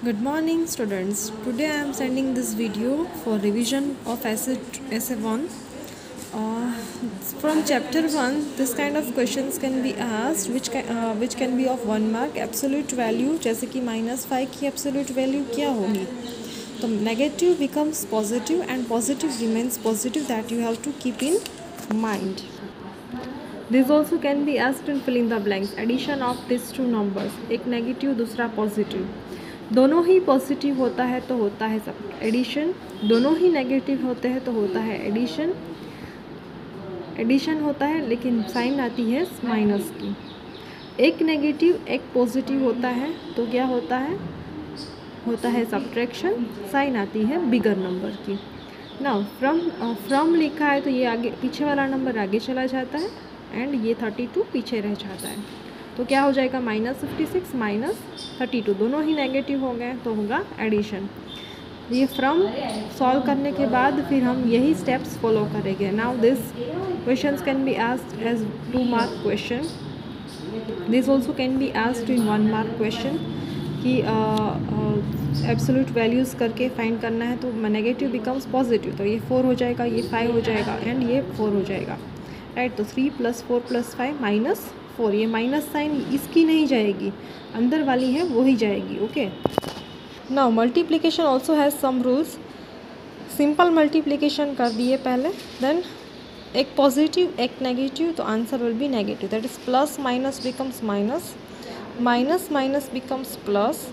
Good morning students. Today I am sending this video for revision of essay 1. Uh, from chapter 1 this kind of questions can be asked which can be of 1 mark. Absolute value जैसे कि -5 की absolute value क्या होगी, तो negative becomes positive and positive remains positive, that you have to keep in mind. This also can be asked in fill in the blanks. Addition of these two numbers, एक negative दूसरा positive, दोनों ही positive होता है तो होता है सब addition, दोनों ही नेगेटिव होते हैं तो होता है एडिशन, एडिशन होता है लेकिन साइन आती है माइनस की। एक नेगेटिव एक पॉजिटिव होता है तो क्या होता है, होता है सब्ट्रैक्शन, साइन आती है बिगर नंबर की। नाउ फ्रॉम लिखा है तो ये आगे पीछे वाला नंबर आगे चला जाता है एंड ये 32 पीछे रह जाता है, तो क्या हो जाएगा -56 -32, दोनों ही नेगेटिव हो गए तो होगा एडिशन। ये फ्रॉम सॉल्व करने के बाद फिर हम यही स्टेप्स फॉलो करेंगे। Now this questions can be asked as 2 mark question, this also can be asked in 1 mark question कि एब्सोल्यूट वैल्यूज़ करके फाइंड करना है, तो नेगेटिव बिकम्स पॉजिटिव, तो ये 4 हो जाएगा, ये 5 हो जाएगा एंड ये 4 हो जाएगा, राइट। तो 3 + 4 + 5 -4, ये माइनस साइन इसकी नहीं जाएगी, अंदर वाली है वो ही जाएगी। Okay, now multiplication also has some rules. Simple multiplication कर दिए पहले, देन एक पॉजिटिव एक नेगेटिव, तो answer will be negative, that is plus minus becomes minus, minus minus becomes plus,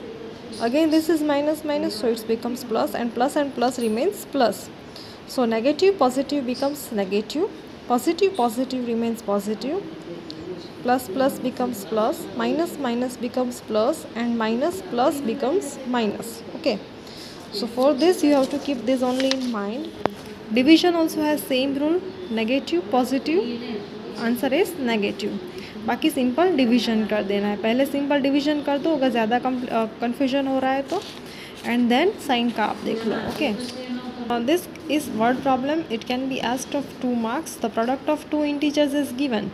again this is minus minus, so it becomes plus and plus remains plus. So negative positive becomes negative, positive positive remains positive, plus plus becomes plus, minus minus becomes plus and minus plus becomes minus. Okay, so for this you have to keep this only in mind. Division also has same rule, negative positive, answer is negative. बाकी simple division कर देना है, पहले simple division कर दो अगर ज़्यादा confusion हो रहा है तो, एंड देन साइन का आप देख लो। Okay, this is word problem, it can be asked of 2 marks. The product of 2 integers is given,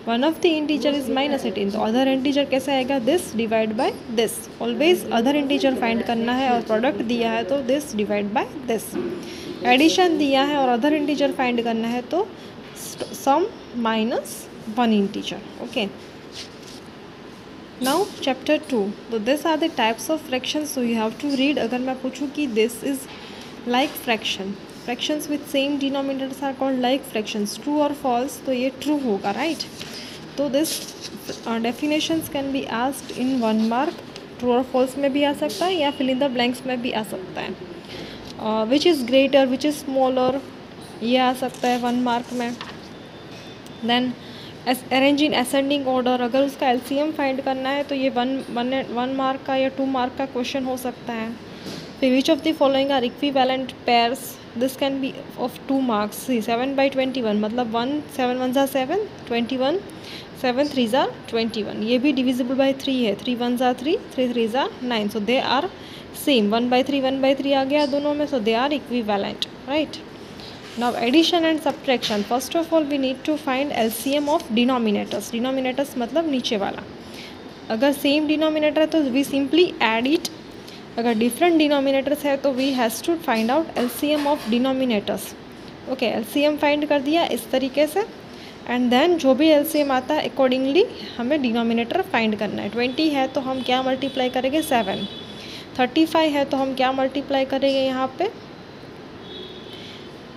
one of the integer is -18, तो अदर इंटीजर कैसे आएगा, this divide by this, always other integer find करना है, और product दिया है तो this divide by this, addition दिया है और अदर इंटीजर फाइंड करना है तो सम -1 integer. Okay, now chapter 2, so these are the types of fractions, so you have to read। अगर मैं पूछूँ कि this is like fraction, fractions with same denominators are called like fractions, true or false, तो ये true होगा, right। तो this definitions can be asked in 1 mark, true or false में भी आ सकता है या fill in the blanks में भी आ सकता है। which is greater, which is smaller, ये आ सकता है 1 मार्क में। Then arrange in ascending order, अगर उसका एलसीएम फाइंड करना है तो ये 1 मार्क का या 2 मार्क का क्वेश्चन हो सकता है। फिर which of the following are equivalent pairs, this can be of 2 marks. 7/21 मतलब 1 7 1 7, 21 7 3 21, ये भी डिविजिबल बाय 3 है, 3 1 3, 3 3 9, सो दे आर सेम, 1/3 आ गया दोनों में, so they are equivalent, right. Now addition and subtraction, first of all we need to find LCM of denominators, denominators मतलब नीचे वाला, अगर सेम डिनोमिनेटर है तो we simply add it, अगर डिफरेंट डिनोमिनेटर्स है तो we has to find out LCM of denominators। Okay, LCM find कर दिया इस तरीके से, एंड देन जो भी LCM आता है अकॉर्डिंगली हमें डिनोमिनेटर फाइंड करना है। 20 है तो हम क्या मल्टीप्लाई करेंगे, 7, 35 है तो हम क्या मल्टीप्लाई करेंगे यहाँ पे,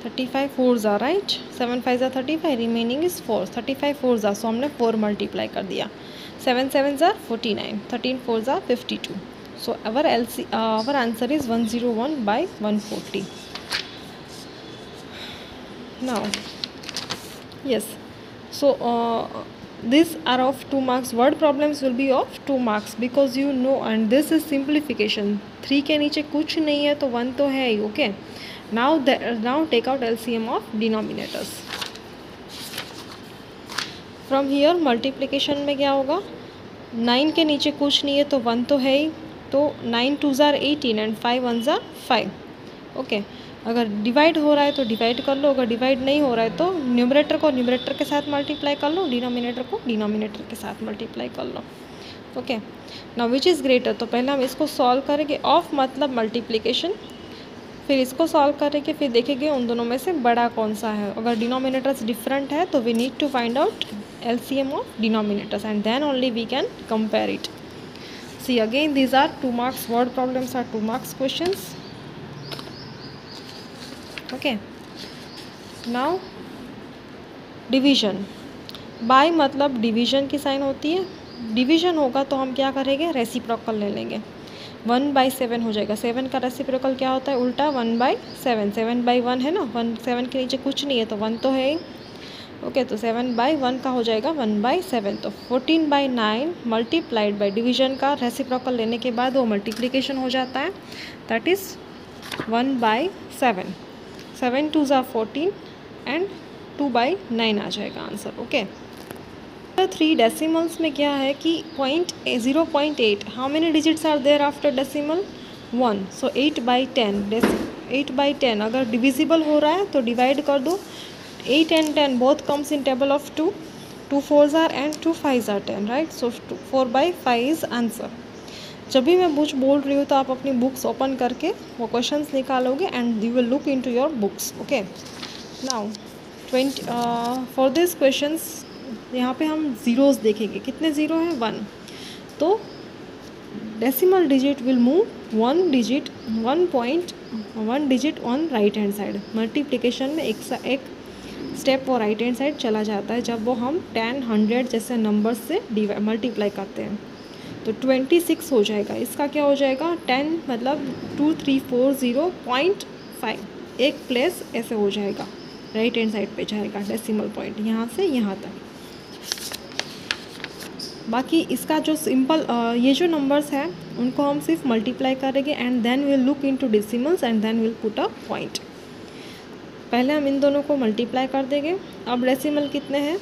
35 4s are right, 7 5s are 35, remaining is 4, 35 4s are, so हमने 4 मल्टीप्लाई कर दिया, 7 7s are 49, 13 4s are 52, so our answer is 101/140। now yes, so these are of 2 marks, word problems will be of 2 marks because you know, and this is simplification, 3 के नीचे कुछ नहीं है तो 1 तो है ही। Okay, now take out LCM of denominators। from here multiplication में क्या होगा, 9 के नीचे कुछ नहीं है तो 1 तो है ही, तो 9 2s are 18 and 5 1s are 5। Okay, अगर डिवाइड हो रहा है तो डिवाइड कर लो, अगर डिवाइड नहीं हो रहा है तो न्यूमरेटर को न्यूमरेटर के साथ मल्टीप्लाई कर लो, डिनोमिनेटर को डिनोमिनेटर के साथ मल्टीप्लाई कर लो। Okay. Now which is greater, तो पहले हम इसको सॉल्व करेंगे, ऑफ मतलब मल्टीप्लिकेशन, फिर इसको सॉल्व करेंगे, फिर देखेंगे उन दोनों में से बड़ा कौन सा है। अगर डिनोमिनेटर्स डिफरेंट है तो we need to find out LCM of denominators and then only we can compare it. See again these are 2 marks word problems, are 2 marks questions. Okay. Now division, by मतलब division की sign होती है। Division होगा तो हम क्या करेंगे, reciprocal ले लेंगे, 1/7 हो जाएगा। 7 का रेसिप्रोकल क्या होता है, उल्टा 1/7, 7/1 है ना, 7 के नीचे कुछ नहीं है तो 1 तो है ही। ओके, तो 7/1 का हो जाएगा 1/7, तो 14/9 मल्टीप्लाइड बाई डिवीजन का रेसिप्रोकल लेने के बाद वो मल्टीप्लिकेशन हो जाता है, that is 1/7। 7 2s are 14 and 2/9 आ जाएगा आंसर। ओके। 3 डेसिमल्स में क्या है कि 0.8, how many digits are there after decimal, 1, so 8/10, 8/10 अगर डिविजिबल हो रहा है तो डिवाइड कर दो। 8 and 10 both comes in table of 2, 2 4s are and 2 5s are 10, right? So 4/5 is answer. जब भी मैं कुछ बोल रही हूँ तो आप अपनी बुक्स ओपन करके वो क्वेश्चंस निकालोगे and you will look into your books. Okay. Now 20 for this questions यहाँ पे हम ज़ीरोज़ देखेंगे, कितने ज़ीरो हैं, 1, तो decimal digit will move 1 digit, 1 digit on right hand side. Multiplication में एक स्टेप वो राइट हैंड साइड चला जाता है जब वो हम 10, 100 जैसे नंबर से मल्टीप्लाई करते हैं, तो 26 हो जाएगा। इसका क्या हो जाएगा, 10 मतलब 2340.5, एक प्लेस ऐसे हो जाएगा, राइट हैंड साइड पे जाएगा डेसिमल पॉइंट, यहाँ से यहाँ तक। बाकी इसका जो सिंपल ये जो नंबर्स हैं उनको हम सिर्फ मल्टीप्लाई करेंगे and then will look into decimals and then will put a point. पहले हम इन दोनों को मल्टीप्लाई कर देंगे। अब डेसिमल कितने हैं,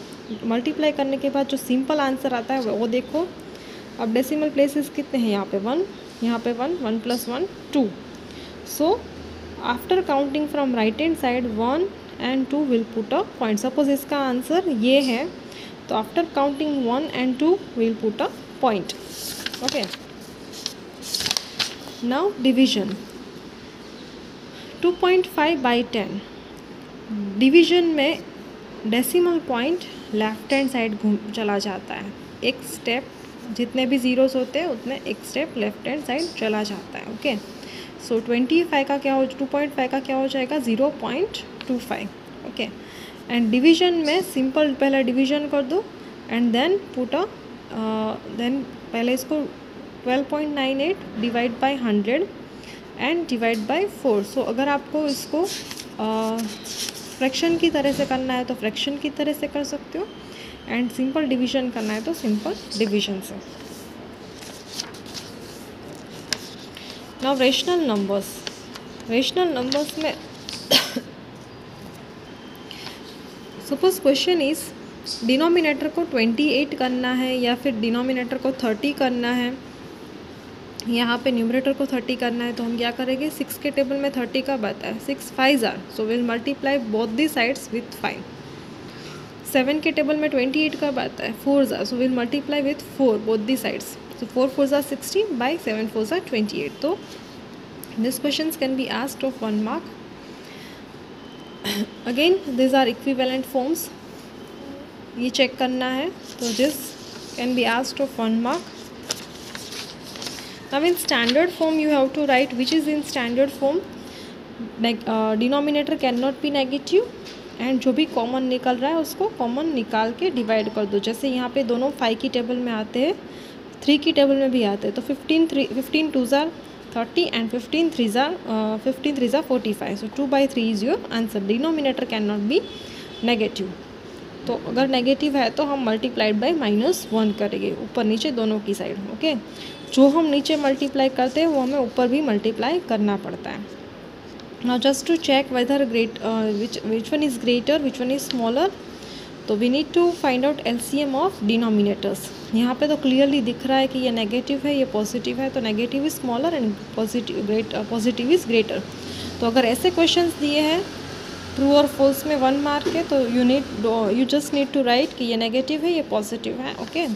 मल्टीप्लाई करने के बाद जो सिंपल आंसर आता है वो देखो। अब डेसिमल प्लेसेस कितने हैं, यहाँ पे 1, यहाँ पे 1, 1 + 1 2, so after counting from right hand side 1 and 2 will put a point. Suppose इसका आंसर ये है तो after counting 1 and 2 will put a point. Okay. Now division, 2.5/10 division में decimal point left hand side घूम चला जाता है, एक स्टेप, जितने भी ज़ीरोस होते हैं उतने एक स्टेप लेफ्ट हैंड साइड चला जाता है। ओके, सो 2.5 का क्या हो जाएगा, 0.25। ओके, एंड डिवीजन में सिंपल पहले डिवीजन कर दो and then put a then पहले इसको 12.98 divide by 100 and divide by 4। So अगर आपको इसको फ्रैक्शन की तरह से करना है तो फ्रैक्शन की तरह से कर सकते हो, एंड सिंपल डिवीजन करना है तो सिंपल डिवीजन से। नाउ रेशनल नंबर्स में सपोज क्वेश्चन इज डिनोमिनेटर को 28 करना है या फिर डिनोमिनेटर को 30 करना है, यहाँ पे न्यूमरेटर को 30 करना है, तो हम क्या करेंगे, 6 के टेबल में 30 कब आता है, 6 5s are, so will multiply both the sides with 5। 7 के टेबल में 28 कब आता है, 4s are, so will multiply with 4 both the sides, so 4 4s are 60 by 7 4s are 28। तो this questions can be asked of 1 mark। Again this are equivalent forms, ये check करना है, तो this can be asked of 1 mark। Now in standard form you have to write which is in standard form, denominator cannot be negative and जो भी common निकल रहा है उसको कॉमन निकाल के डिवाइड कर दो। जैसे यहाँ पे दोनों 5 की टेबल में आते हैं, 3 की टेबल में भी आते हैं, तो 15 2s are 30 and 15 3s are 45, so 2/3 is your answer. Denominator can not be negative, तो अगर नेगेटिव है तो हम मल्टीप्लाइड बाय -1 करेंगे ऊपर नीचे दोनों की साइड। ओके, जो हम नीचे मल्टीप्लाई करते हैं वो हमें ऊपर भी मल्टीप्लाई करना पड़ता है। Now just to check whether which one is greater which one is smaller, तो we need to find out LCM of denominators. यहाँ पे तो क्लियरली दिख रहा है कि ये नेगेटिव है ये पॉजिटिव है, तो negative is smaller and positive is greater. तो अगर ऐसे क्वेश्चंस दिए हैं ट्रू और फॉल्स में 1 मार्क है, तो you just need to write कि ये नेगेटिव है ये पॉजिटिव है। Okay,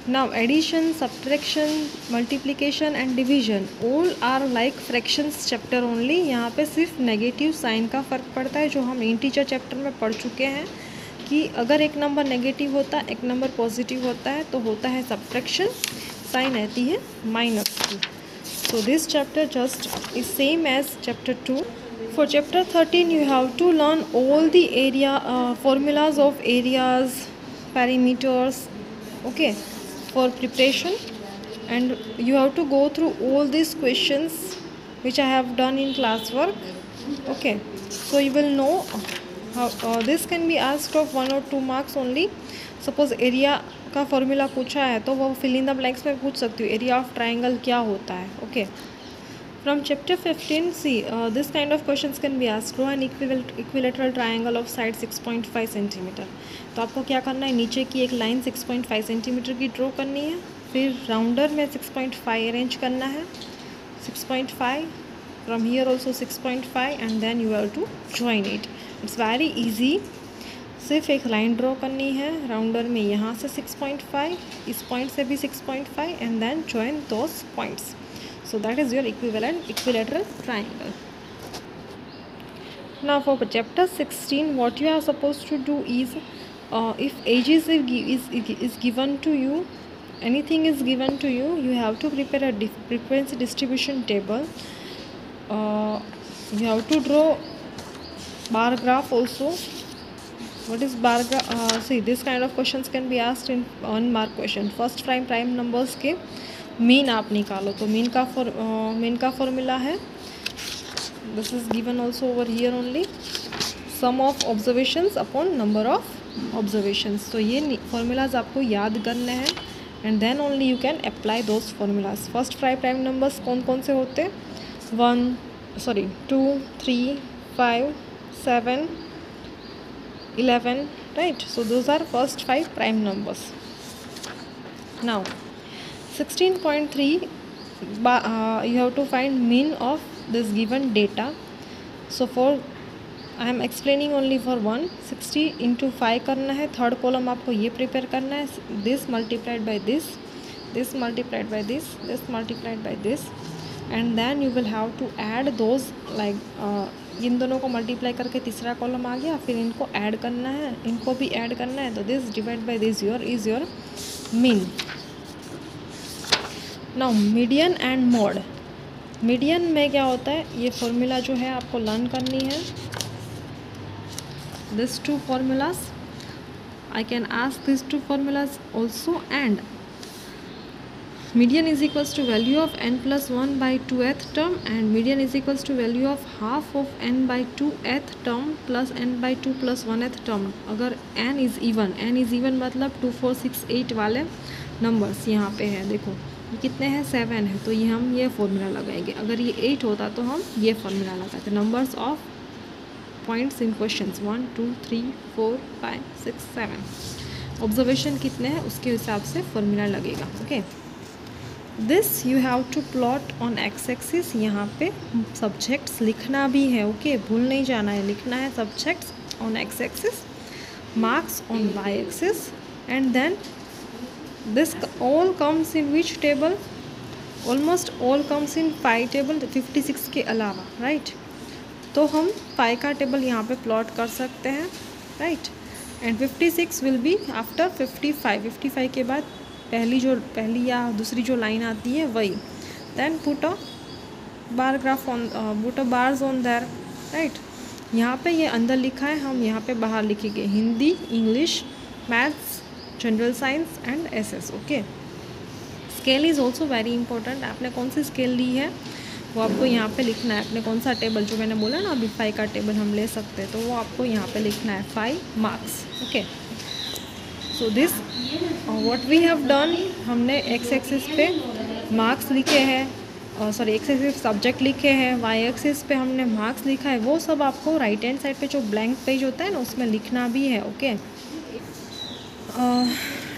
Now addition, subtraction, multiplication and division all are like fractions chapter only. यहाँ पे सिर्फ नेगेटिव साइन का फ़र्क पड़ता है, जो हम इंटीजर चैप्टर में पढ़ चुके हैं कि अगर एक नंबर नेगेटिव होता है, एक नंबर पॉजिटिव होता है, तो होता है सब्ट्रैक्शन, साइन आती है माइनस की. So this chapter just is same as chapter 2. For chapter 13 you have to learn all the area formulas of areas, perimeters, okay, for preparation, and you have to go through all these questions which I have done in classwork, okay. So you will know how this can be asked of 1 or 2 marks only. Suppose area का formula पूछा है तो वो fill in the blanks में पूछ सकती हूँ, area of triangle क्या होता है, okay. From chapter 15 see this kind of questions can be asked. Draw an equilateral triangle of side 6.5 centimetre. तो आपको क्या करना है, नीचे की एक लाइन 6.5 सेंटीमीटर की ड्रॉ करनी है, फिर राउंडर में 6.5 अरेंज करना है, 6.5 from here also 6.5 and then you have to join it. It's very easy. सिर्फ एक लाइन ड्रॉ करनी है राउंडर में, यहाँ से 6.5, इस पॉइंट से भी 6.5 and then join those points. So that is your equilateral triangle. Now for chapter 16 what you are suppose to do is, if edge is given to you, anything is given to you, you have to prepare a frequency distribution table. You have to draw bar graph also. What is bar graph? See, this kind of questions can be asked in 1 mark question. First prime numbers के mean आप निकालो, तो mean का formula है, this is given also over here only, some of observations upon number of observations. तो ये formulas आपको याद करने हैं and then only you can apply those formulas. First prime numbers कौन कौन से होते हैं, 2, 3, 5, 7, 11, right? So those are first 5 prime numbers. Now 16.3 you have to find mean of this given data. So for I am explaining only for 160 into 5 करना है. Third column आपको ये prepare करना है, this multiplied by this, this multiplied by this, this multiplied by this, and then you will have to add those like इन दोनों को multiply करके तीसरा कॉलम आ गया, फिर इनको ऐड करना है, इनको भी ऐड करना है, तो this divide by this is your mean. Now median and mode. Median में क्या होता है, ये फॉर्मूला जो है आपको लर्न करनी है. This 2 formulas I can ask these 2 formulas also, and median is equals to value of n plus 1 by 2th term, and median is equals to value of half of n by 2th term plus n by 2 plus 1th term. अगर n is even मतलब 2, 4, 6, 8 वाले numbers यहाँ पे हैं, देखो ये कितने हैं, 7 है, तो ये हम ये फॉर्मूला लगाएंगे. अगर ये 8 होता तो हम ये फॉर्मूला लगाते. Numbers of points in questions 1, 2, 3, 4, 5, 6, 7. Observation कितने हैं उसके हिसाब से फॉर्मूला लगेगा, okay. This you have to plot on x axis. यहाँ पे सब्जेक्ट्स लिखना भी है, ओके, भूल नहीं जाना है, लिखना है subjects on x axis, marks on y axis, and then this all comes in which table, almost all comes in pie table 56 के अलावा, राइट. तो हम पाई का टेबल यहाँ पे प्लॉट कर सकते हैं, right. And 56 will be after 55 के बाद पहली या दूसरी जो लाइन आती है वही. Then put a bar graph on, put a bars on there, right. यहाँ पे ये अंदर लिखा है, हम यहाँ पे बाहर लिखेंगे Hindi, English, maths, general science and SS, okay. Scale is also very important. आपने कौन सी स्केल ली है वो आपको यहाँ पे लिखना है. आपने कौन सा टेबल, जो मैंने बोला ना अभी 5 का टेबल हम ले सकते हैं, तो वो आपको यहाँ पे लिखना है 5 marks, okay. So this what we have done, हमने एक्स एक्सिस पे मार्क्स लिखे हैं, एक्स एक्सिस सब्जेक्ट लिखे हैं, वाई एक्सिस पे हमने मार्क्स लिखा है. वो सब आपको राइट हैंड साइड पे जो ब्लैंक पेज होता है ना उसमें लिखना भी है, okay.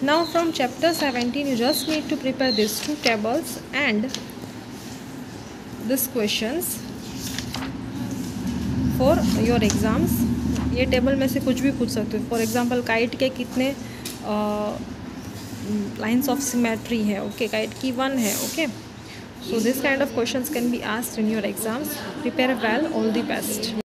Now from chapter 17 you just need to prepare this 2 tables and this questions for your exams. ये टेबल में से कुछ भी पूछ सकते हो. फॉर एग्जांपल काइट के कितने लाइन्स ऑफ सिमेट्री है, ओके, काइट की 1 है, okay. So this kind of questions can be asked in your exams. Prepare well, all the best.